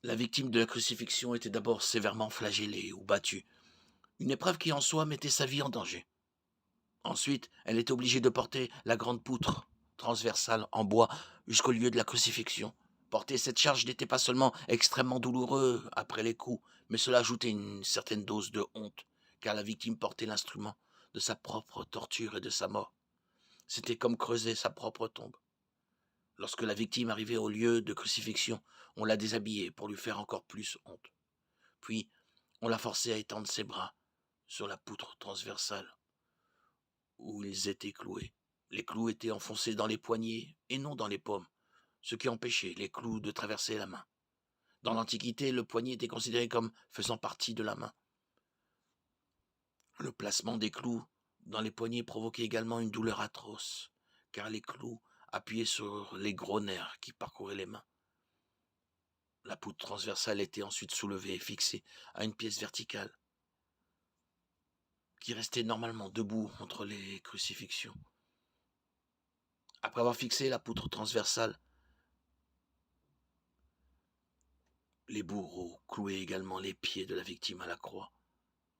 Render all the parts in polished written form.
La victime de la crucifixion était d'abord sévèrement flagellée ou battue, une épreuve qui en soi mettait sa vie en danger. Ensuite, elle était obligée de porter la grande poutre transversale en bois jusqu'au lieu de la crucifixion. Porter cette charge n'était pas seulement extrêmement douloureux après les coups, mais cela ajoutait une certaine dose de honte, car la victime portait l'instrument de sa propre torture et de sa mort. C'était comme creuser sa propre tombe. Lorsque la victime arrivait au lieu de crucifixion, on la déshabillait pour lui faire encore plus honte. Puis, on la forçait à étendre ses bras sur la poutre transversale où ils étaient cloués. Les clous étaient enfoncés dans les poignets et non dans les paumes, ce qui empêchait les clous de traverser la main. Dans l'Antiquité, le poignet était considéré comme faisant partie de la main. Le placement des clous dans les poignets provoquait également une douleur atroce, car les clous appuyaient sur les gros nerfs qui parcouraient les mains. La poutre transversale était ensuite soulevée et fixée à une pièce verticale, qui restait normalement debout entre les crucifixions. Après avoir fixé la poutre transversale, les bourreaux clouaient également les pieds de la victime à la croix,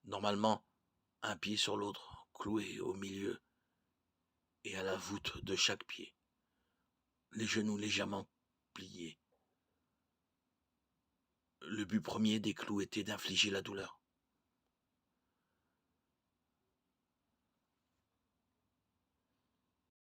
normalement un pied sur l'autre, cloué au milieu et à la voûte de chaque pied, les genoux légèrement pliés. Le but premier des clous était d'infliger la douleur.